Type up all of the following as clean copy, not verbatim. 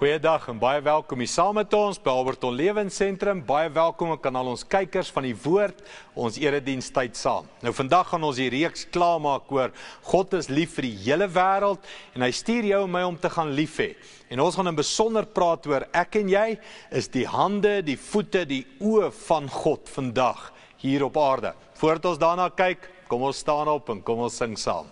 Goeiedag en baie welkom hier saam met ons by Alberton Lewensentrum. Baie welkom ook aan al ons kykers van die woord, ons eredienstyd saam. Nou vandag gaan ons die reeks klaarmaak oor God is lief vir die hele wêreld en hy stuur jou en my om te gaan lief hê. En ons gaan in besonder praat oor ek en jy is die hande, die voete, die oë van God vandag hier op aarde. Voordat ons daarna kyk, kom ons staan op en kom ons sing saam.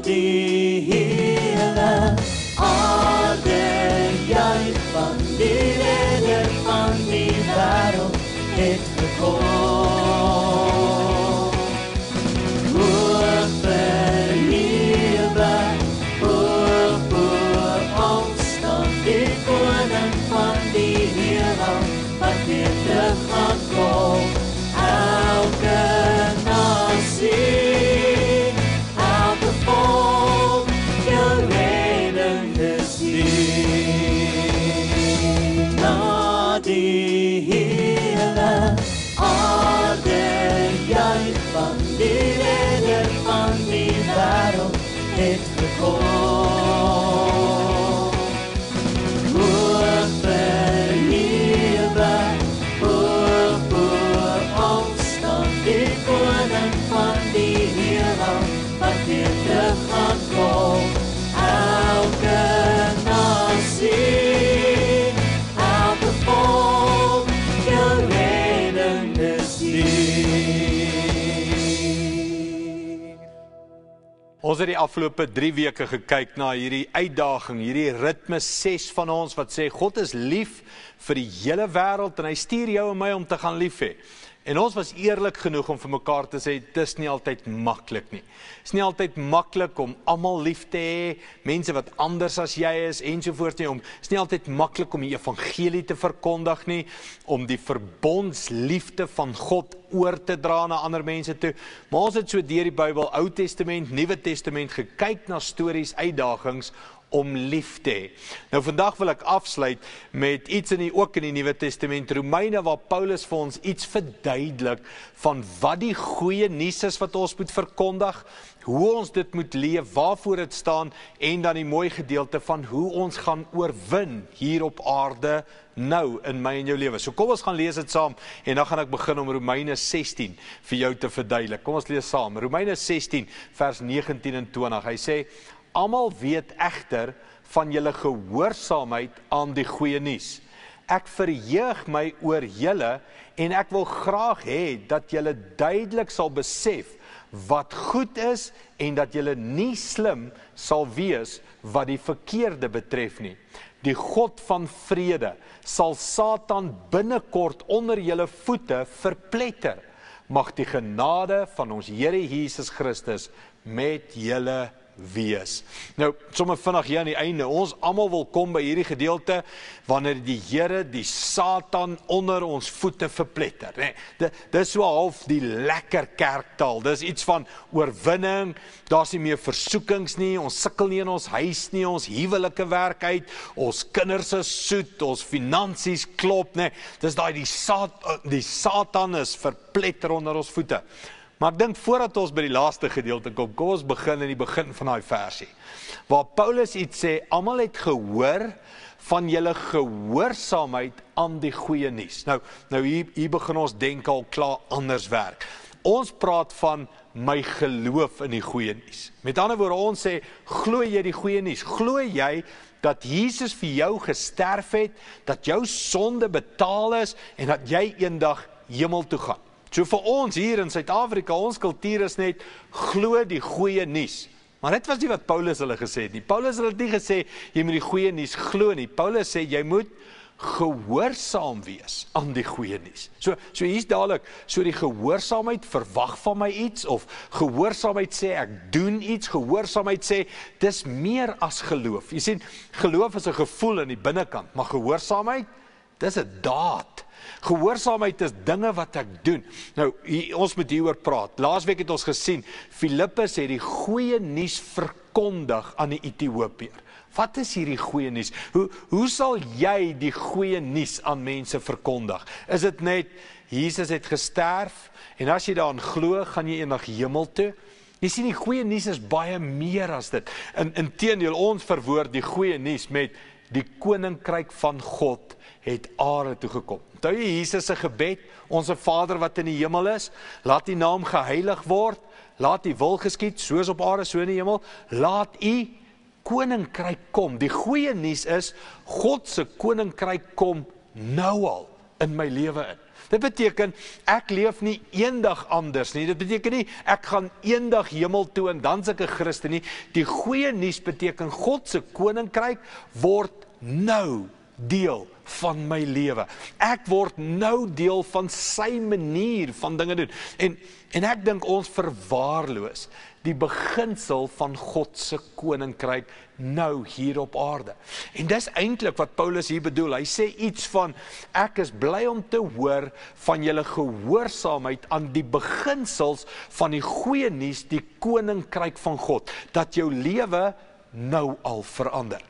Die hele aarde juich van die redder van die wêreld het gekom. Hoog verhewe, hoog opstaan, die koning van die heelal, wat weer terug gaan kom. Elke nasie die hele aarde juich van die redder van die wêreld het gekom. Hoog verhewe, hoog opstaan, die koning van die heelal, wat weer terug gaan kom. Elke nasie ons het die afgelope 3 weke gekyk na hierdie uitdaging, hierdie ritme 6 van ons wat sê God is lief vir die hele wêreld en hy stuur jou en my om te gaan lief hê. En ons was eerlik genoeg om vir mekaar te sê, dis nie altyd maklik nie. Dis nie altyd maklik om almal lief te hê, mense wat anders as jy is, ensovoorts nie. Dis nie altyd maklik om die evangelie te verkondig nie, om die verbondsliefde van God oor te dra na ander mense toe. Maar ons het so deur die Bybel, Ou Testament, Nuwe Testament, gekyk na stories, uitdagings, om lief te hê. Nou vandag wil ek afsluit met iets ook in die Nuwe Testament, Romeine, waar Paulus vir ons iets verduidelik van wat die goeie nuus is wat ons moet verkondig, hoe ons dit moet leef, waarvoor dit staan, en dan die mooi gedeelte van hoe ons gaan oorwin hier op aarde nou in my en jou lewe. So kom ons gaan lees dit saam en dan gaan ek begin om Romeine 16 vir jou te verduidelik. Kom ons lees saam. Romeine 16 vers 19 en 20. Hy sê: almal weet egter van julle gehoorsaamheid aan die goeie nuus. Ek verheug my oor julle en ek wil graag hê dat julle duidelik sal besef wat goed is en dat julle nie slim sal wees wat die verkeerde betref nie. Die God van vrede sal Satan binnekort onder julle voete verpletter. Mag die genade van ons Here Jesus Christus met julle wees. Nou, sommer vinnig hier aan die einde, ons almal wil kom by hierdie gedeelte, wanneer die Here die Satan onder ons voete verpletter. Nee, dis so half die lekker kerktaal, dis iets van oorwinning, daar's nie meer versoekings nie, ons sukkel nie in ons huis nie, ons huwelike werk uit, ons kinders is soet, ons finansies klop, nee, dis daai die Satan is verpletter onder ons voete. Maar ek dink voordat ons by die laaste gedeelte kom, kom ons begin in die begin van daai versie, waar Paulus iets sê, almal het gehoor van julle gehoorsaamheid aan die goeie nuus. Nou hier begin ons denk al klaar anders werk. Ons praat van my geloof in die goeie nuus. Met ander woorde, ons sê, glo jy die goeie nuus? Glo jy dat Jesus vir jou gesterf het, dat jou sonde betaal is en dat jy eendag hemel toe gaan? So vir ons hier in Suid-Afrika, ons kultuur is net, glo die goeie nuus. Maar dit was nie wat Paulus hulle gesê het nie. Paulus het nie gesê, jy moet die goeie nuus glo nie. Paulus sê, jy moet gehoorsaam wees aan die goeie nuus. So hier's dadelik, so die gehoorsaamheid verwag van my iets, of gehoorsaamheid sê, ek doen iets, gehoorsaamheid sê, dis meer as geloof. Jy sien, geloof is 'n gevoel in die binnekant, maar gehoorsaamheid, dis 'n daad. Gehoorsaamheid is dinge wat ek doen. Nou, ons moet hieroor praat. Laasweek het ons gesien, Filippus het die goeie nuus verkondig aan die Ethiopiër. Wat is hierdie goeie nuus? Hoe sal jy die goeie nuus aan mense verkondig? Is dit net, Jesus het gesterf, en as jy daaraan glo, gaan jy eendag hemel toe? Jy sien, die goeie nuus is baie meer as dit. Inteendeel, ons verwoord die goeie nuus met die koninkryk van God het aarde toe gekom. Onthou jy Jesus se gebed, onse Vader wat in die hemel is, laat die naam geheilig word, laat die wil geskied, soos op aarde, so in die hemel, laat u koninkryk kom. Die goeie nuus is, God se koninkryk kom nou al in my lewe in. Dit beteken, ek leef nie eendag anders nie. Dit beteken nie, ek gaan eendag hemel toe en dan is ek 'n Christen nie. Die goeie nuus beteken, God se koninkryk word nou deel van my lewe. Ek word nou deel van sy manier van dinge doen. En ek dink ons verwaarloos die beginsel van God se koninkryk nou hier op aarde. En dis eintlik wat Paulus hier bedoel. Hy sê iets van, ek is bly om te hoor van julle gehoorsaamheid aan die beginsels van die goeie nuus, die koninkryk van God, dat jou lewe nou al verander.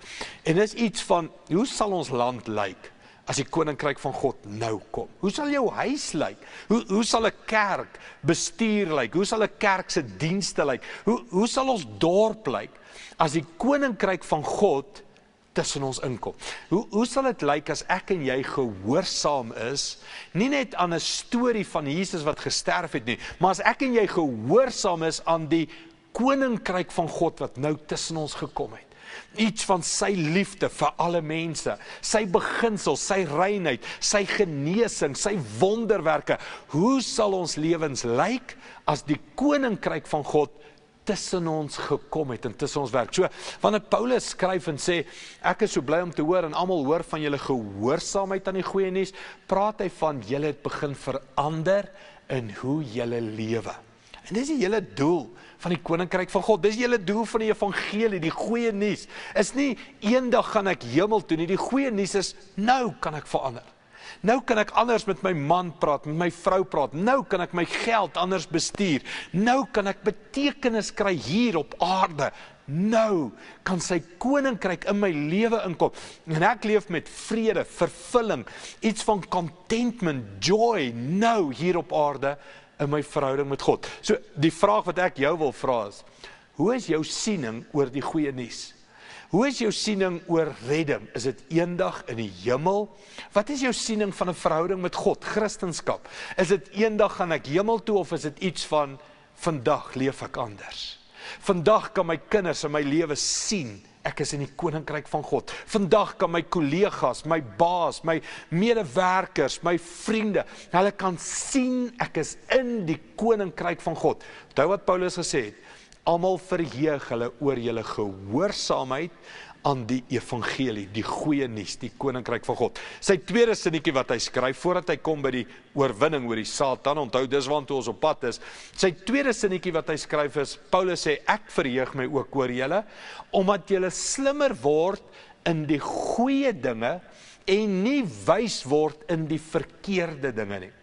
En dis iets van, hoe sal ons land lyk as die koninkryk van God nou kom? Hoe sal jou huis lyk? Hoe sal 'n kerk bestuur lyk? Hoe sal 'n kerk se dienste lyk? Hoe sal ons dorp lyk as die koninkryk van God tussen ons inkom? Hoe sal dit lyk as ek en jy gehoorsaam is, nie net aan 'n storie van Jesus wat gesterf het nie, maar as ek en jy gehoorsaam is aan die koninkryk van God wat nou tussen ons gekom het. Iets van sy liefde vir alle mense, sy beginsel, sy reinheid, sy genesing, sy wonderwerke. Hoe sal ons lewens lyk as die koninkryk van God tussen ons gekom het en tussen ons werk? So, wanneer Paulus skryf en sê, ek is so bly om te hoor en almal hoor van julle gehoorsaamheid aan die goeie nuus, praat hy van julle het begin verander in hoe julle lewe. En dis die hele doel van die koninkryk van God. Dis die hele doel van die evangelie, die goeie nuus. Is nie eendag gaan ek hemel toe nie. Die goeie nuus is, nou kan ek verander. Nou kan ek anders met my man praat, met my vrou praat. Nou kan ek my geld anders bestuur. Nou kan ek betekenis kry hier op aarde. Nou kan sy koninkryk in my lewe inkom. En ek leef met vrede, vervulling, iets van contentment, joy, nou hier op aarde, in my verhouding met God. So, die vraag wat ek jou wil vra is, hoe is jou siening oor die goeie nuus? Hoe is jou siening oor redding? Is dit eendag in die hemel? Wat is jou siening van 'n verhouding met God, Christendom? Is dit eendag gaan ek hemel toe, of is dit iets van, vandag leef ek anders? Vandag kan my kinders in my lewe sien, ek is in die koninkryk van God. Vandag kan my kollegas, my baas, my medewerkers, my vriende, hulle kan sien, ek is in die koninkryk van God. Onthou wat Paulus gesê het, almal verheug hulle oor julle gehoorsaamheid aan die evangelie, die goeie nuus, die koninkryk van God. Sy tweede sinnetjie wat hy skryf, voordat hy kom by die oorwinning oor die Satan, onthou dis waartoe ons op pad is, sy tweede sinnetjie wat hy skryf is, Paulus sê, ek verheug my ook oor julle, omdat julle slimmer word in die goeie dinge, en nie wys word in die verkeerde dinge nie.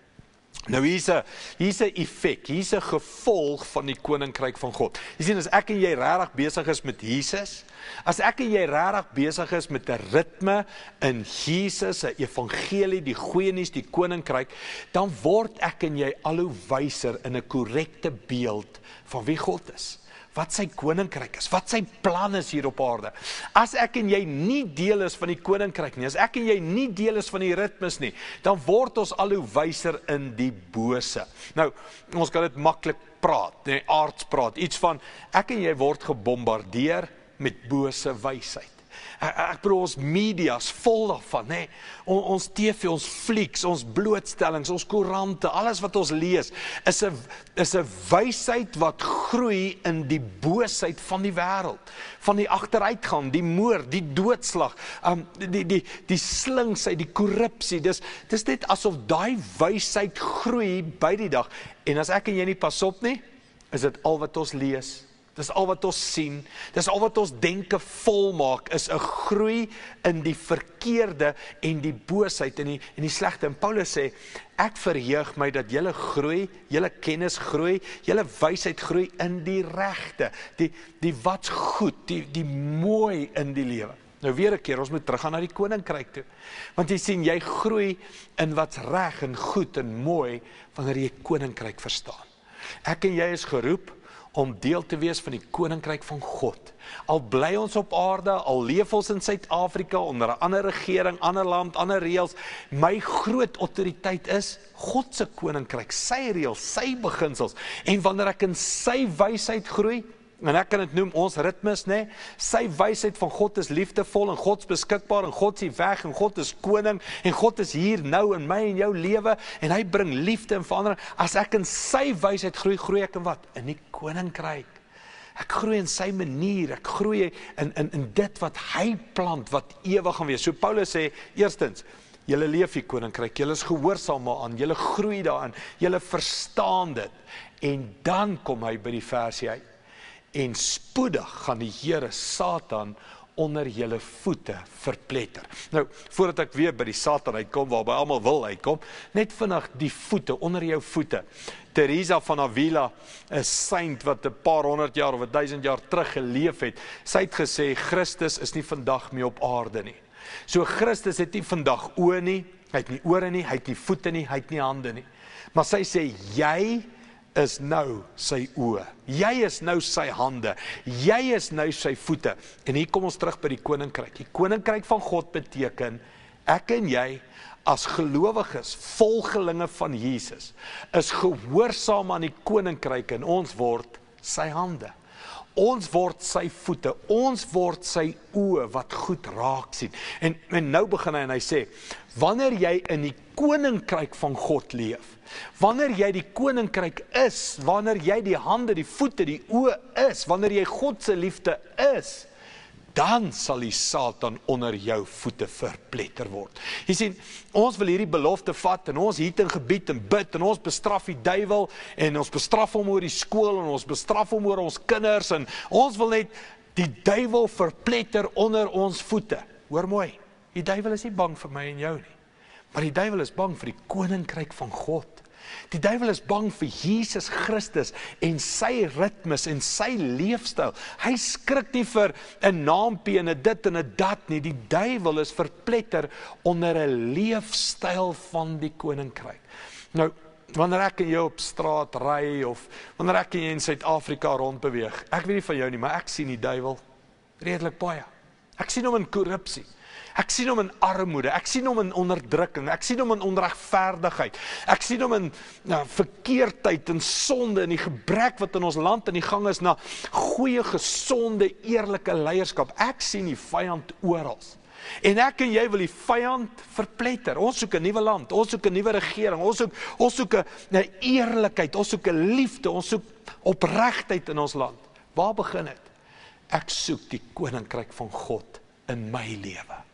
Nou hier's 'n effek, hier's 'n gevolg van die koninkryk van God. Jy sien, as ek en jy regtig besig is met Jesus, as ek en jy regtig besig is met 'n ritme in Jesus, 'n evangelie, die goeie nuus, die koninkryk, dan word ek en jy al hoe wyser in 'n korrekte beeld van wie God is, wat sy koninkryk is, wat sy plan is hier op aarde. As ek en jy nie deel is van die koninkryk nie, as ek en jy nie deel is van die ritmes nie, dan word ons al hoe wyser in die bose. Nou, ons kan dit maklik praat, nee, aards praat, iets van, ek en jy word gebombardeer met bose wysheid. Ek bedoel, ons media's vol daarvan, nee. Ons TV, ons flieks, ons blootstellings, ons koerante, alles wat ons lees, is 'n wysheid wat groei in die boosheid van die wêreld, van die agteruitgang, die moord, die doodslag, die slinksheid, die korrupsie. Dis net asof daai wysheid groei by die dag. En as ek en jy nie pas op nie, is dit al wat ons lees. Dis al wat ons sien, dis al wat ons denke volmaak, is 'n groei in die verkeerde en die boosheid en die slegte. En Paulus sê, ek verheug my dat julle groei, julle kennis groei, julle wysheid groei in die regte, die wat's goed, die mooi in die lewe. Nou weer 'n keer, ons moet teruggaan na die koninkryk toe. Want jy sien, jy groei in wat's reg en goed en mooi, wanneer jy koninkryk verstaan. Ek en jy is geroep om deel te wees van die koninkryk van God. Al bly ons op aarde, al leef ons in Suid-Afrika onder 'n ander regering, ander land, ander reëls, my groot autoriteit is God se koninkryk, sy reëls, sy beginsels. En wanneer ek in sy wysheid groei, en ek kan dit noem ons ritmes, né? Sy wysheid van God is liefdevol en God is beskikbaar en God is die weg en God is koning en God is hier nou in my en jou lewe en hy bring liefde en verandering. As ek in sy wysheid groei, groei ek in wat? In die koninkryk. Ek groei in sy manier, ek groei in dit wat hy plant, wat ewig gaan wees. So Paulus sê, eerstens, julle leef die koninkryk, julle is gehoorsaam aan, julle groei daarin, julle verstaan dit. En dan kom hy by die versie uit. En spoedig gaan die Here Satan onder julle voete verpletter. Nou, voordat ek weer by die Satan uitkom, waarby almal wil uitkom, net vinnig die voete, onder jou voete. Teresa van Avila, 'n saint wat 'n paar 100 jaar of 1000 jaar terug geleef het, sy het gesê, Christus is nie vandag meer op aarde nie. So Christus het nie vandag oë nie, hy het nie ore nie, hy het nie voete nie, hy het nie hande nie. Maar sy sê, jy is nou sy oë, jy is nou sy hande, jy is nou sy voete. En hier kom ons terug by die koninkryk. Die koninkryk van God beteken, ek en jy as gelowiges, volgelinge van Jesus, is gehoorsaam aan die koninkryk en ons word sy hande. Ons word sy voete, ons word sy oë wat goed raak sien. En nou begin hy en hy sê, wanneer jy in die koninkryk van God leef, wanneer jy die koninkryk is, wanneer jy die hande, die voete, die oë is, wanneer jy God se liefde is, dan sal die Satan onder jou voete verpletter word. Jy sien, ons wil hierdie belofte vat en ons hier in gebied en bid en ons bestraf die duiwel en ons bestraf hom oor die skool en ons bestraf hom oor ons kinders en ons wil net die duiwel verpletter onder ons voete. Hoor mooi, die duiwel is nie bang vir my en jou nie, maar die duiwel is bang vir die koninkryk van God. Die duiwel is bang vir Jesus Christus en sy ritmes en sy leefstyl. Hy skrik nie vir 'n naampie en 'n dit en 'n dat nie. Die duiwel is verpletter onder 'n leefstyl van die koninkryk. Nou, wanneer ek en jy op straat ry of wanneer ek en jy in Suid-Afrika rondbeweeg, ek weet nie van jou nie, maar ek sien die duiwel redelik baie. Ek sien hom in korrupsie. Ek sien hom in armoede, ek sien hom in onderdrukking, ek sien hom in onregverdigheid, ek sien hom in verkeerdheid en sonde en die gebrek wat in ons land in die gang is na goeie, gesonde, eerlike leierskap. Ek sien die vyand oral. En ek en jy wil die vyand verpletter. Ons soek 'n nuwe land, ons soek 'n nuwe regering, ons soek 'n eerlikheid, ons soek 'n liefde, ons soek opregtheid in ons land. Waar begin dit? Ek soek die koninkryk van God in my lewe.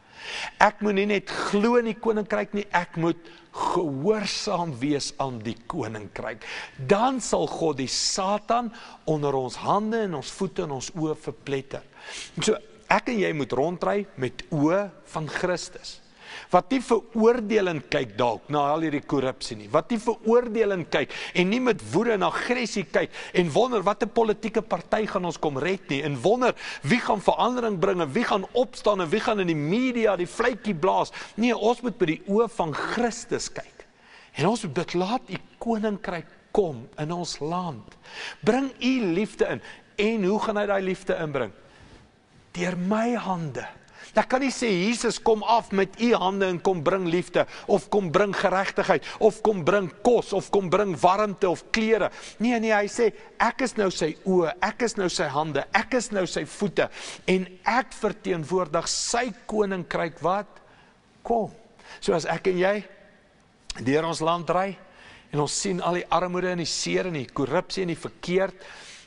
Ek moet nie net glo in die koninkryk nie, ek moet gehoorsaam wees aan die koninkryk. Dan sal God die Satan onder ons hande en ons voete en ons oë verpletter. So ek en jy moet rondry met oë van Christus. Wat nie veroordelend kyk dalk na al hierdie korrupsie nie, wat nie veroordelend kyk en nie met woede en aggressie kyk en wonder wat 'n politieke party gaan ons kom red nie, en wonder wie gaan verandering bring en wie gaan opstaan en wie gaan in die media die vletjie blaas. Nee, ons moet by die oë van Christus kyk. En ons moet bid, laat u koninkryk kom in ons land. Bring u liefde in. En hoe gaan hy daai liefde inbring? Deur my hande. Ek kan nie sê, Jesus kom af met u hande en kom bring liefde, of kom bring geregtigheid, of kom bring kos, of kom bring warmte of klere. Nee, hy sê, ek is nou sy oë, ek is nou sy hande, ek is nou sy voete, en ek verteenwoordig sy koninkryk wat kom. So as ek en jy deur ons land ry, en ons sien al die armoede en die seer en die korrupsie en die verkeerd,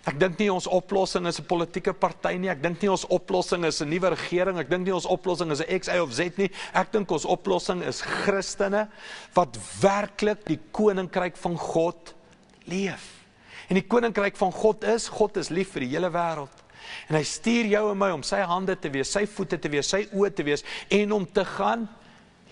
ek dink nie ons oplossing is 'n politieke party nie, ek dink nie ons oplossing is 'n nuwe regering, ek dink nie ons oplossing is 'n X, Y of Z nie, ek dink ons oplossing is Christene, wat werklik die koninkryk van God leef. En die koninkryk van God is lief vir die hele wêreld. En hy stuur jou en my om sy hande te wees, sy voete te wees, sy oë te wees, en om te gaan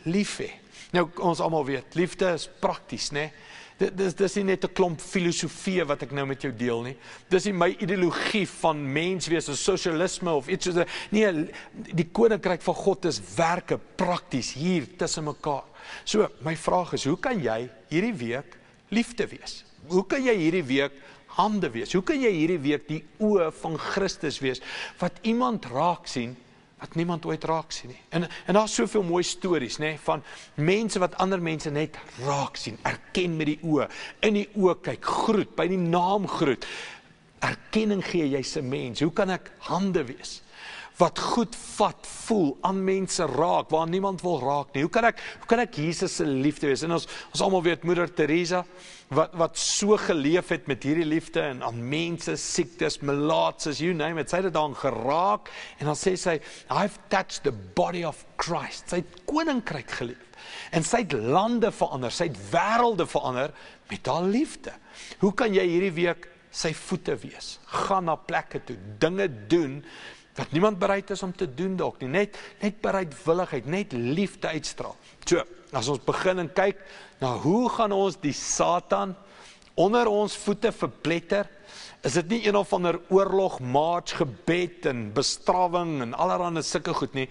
lief hê. Nou, ons almal weet, liefde is prakties, né? Dis nie net 'n klomp filosofie wat ek nou met jou deel nie. Dis nie my ideologie van menswees, sosialisme of iets soos. Nee, die koninkryk van God is werke, prakties, hier tussen mekaar. So, my vraag is, hoe kan jy hierdie week liefde wees? Hoe kan jy hierdie week hande wees? Hoe kan jy hierdie week die oë van Christus wees, wat iemand raak sien, wat niemand ooit raak sien nie? En daar is soveel mooi stories, né, van mense wat ander mense net raak sien, erken met die oë, in die oë kyk, groet, by die naam groet, erkenning gee, jy's 'n mens. Hoe kan ek hande wees? Wat goed vat, voel, aan mense raak, waar niemand wil raak nie. Hoe kan ek Jesus se liefde wees? En ons almal weet, Moeder Teresa, wat so geleef het met hierdie liefde, en aan mense, siektes, melaatses, you name it, sy het dit aan geraak, en dan sê sy, I've touched the body of Christ. Sy het koninkryk geleef, en sy het lande verander, sy het wêrelde verander, met haar liefde. Hoe kan jy hierdie week sy voete wees? Gaan na plekke toe, dinge doen, wat niemand bereid is om te doen dalk nie, net bereidwilligheid, net liefde uitstraal. So, as ons begin en kyk, nou hoe gaan ons die Satan onder ons voete verpletter? Is dit nie een of ander oorlog, march, gebed en bestrawing en allerhande sulke goed nie?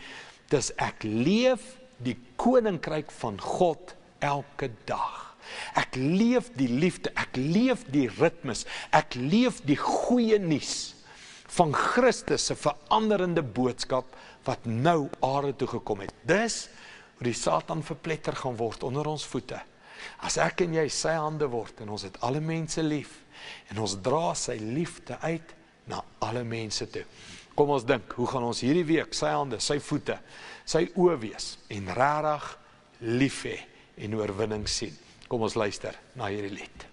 Dis ek leef die koninkryk van God elke dag. Ek leef die liefde, ek leef die ritmes, ek leef die goeie nuus van Christus se veranderende boodskap wat nou aarde toe gekom het. Dis hoe die Satan verpletter gaan word onder ons voete. As ek en jy sy hande word, en ons het alle mense lief, en ons dra sy liefde uit na alle mense toe. Kom ons dink, hoe gaan ons hierdie week sy hande, sy voete, sy oë wees, en regtig lief hê en oorwinning sien. Kom ons luister na hierdie lied.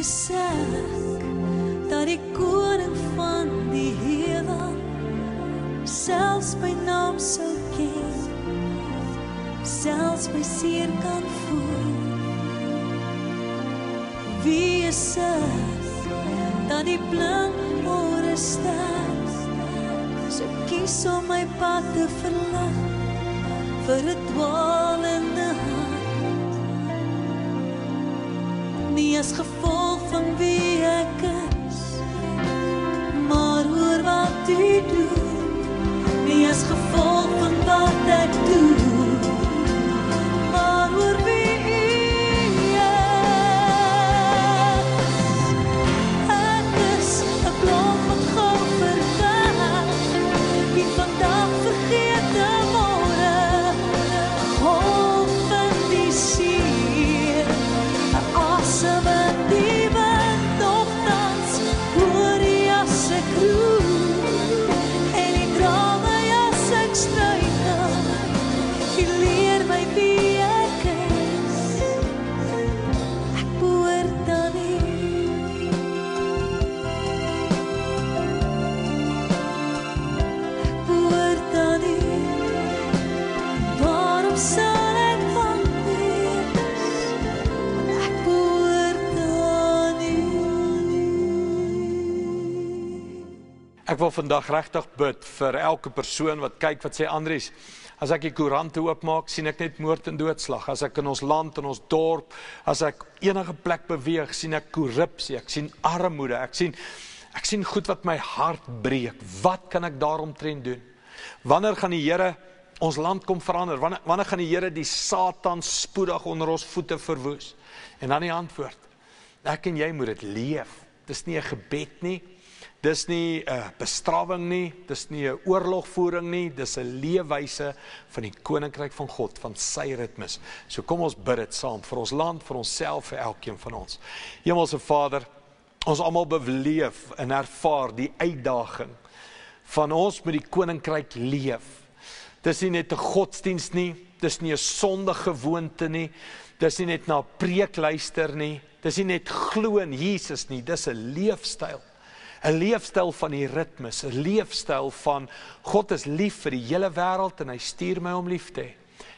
Sê dat die koning van die heelal selfs my naam sou ken, selfs my seer kan voel. Wie is dat die blind môre ster sou kies om my pad te verlig vir 'n dwaalende hand, nie as gevolg van wie ek is, maar oor wat u doen, nie as gevolg van wat ek doen, maar oor wie u is. Ek is 'n blom wat gou vergaan, die vandag vergete môre, 'n golf in die see, 'n asem in die wind, nogtans hoor jy as ek roep, en jy dra my as ek struikel, jy leer my wie ek is, ek behoort aan u. Ek behoort aan u, waarom sal ek bang wees, want ek behoort aan u. Ek wil vandag regtig bid vir elke persoon wat kyk, wat sê, Andries, as ek die koerante oopmaak, sien ek net moord en doodslag. As ek in ons land, in ons dorp, as ek enige plek beweeg, sien ek korrupsie, ek sien armoede, ek sien goed wat my hart breek. Wat kan ek daaromtrent doen? Wanneer gaan die Here ons land kom verander? Wanneer gaan die Here die Satan spoedig onder ons voete verwoes? En dan die antwoord, ek en jy moet dit leef. Dis nie 'n gebed nie, dis nie 'n bestrawing nie, dis nie 'n oorlogvoering nie, dis 'n leefwyse van die koninkryk van God, van sy ritmes. So kom ons bid dit saam, vir ons land, vir onsself, vir elkeen van ons. Hemelse Vader, ons almal beleef en ervaar die uitdaging van ons met die koninkryk leef. Dis nie net 'n godsdienst nie, dis nie 'n sondige gewoonte nie, dis nie net na 'n preek luister nie, dis nie net glo in Jesus nie, dis 'n leefstyl. 'n leefstyl van die ritmes, 'n leefstyl van God is lief vir die hele wêreld en hy stuur my om lief te hê.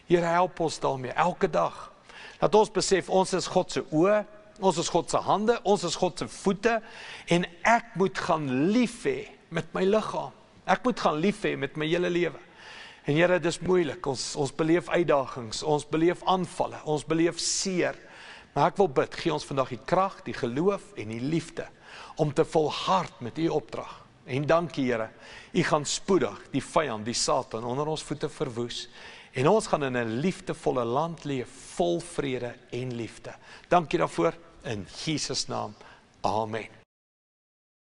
Here, help ons daarmee elke dag. Dat ons besef, ons is God se oë, ons is God se hande, ons is God se voete, en ek moet gaan lief hê met my liggaam. Ek moet gaan lief hê met my hele lewe. En Here, dis moeilik. Ons beleef uitdagings, ons beleef aanvalle, ons beleef seer. Maar ek wil bid, gee ons vandag die krag, die geloof en die liefde om te volhard met u opdrag. En dankie Here, u gaan spoedig die vyand, die Satan onder ons voete verwoes, En ons gaan in 'n liefdevolle land leef, vol vrede en liefde. Dankie daarvoor, in Jesus naam. Amen.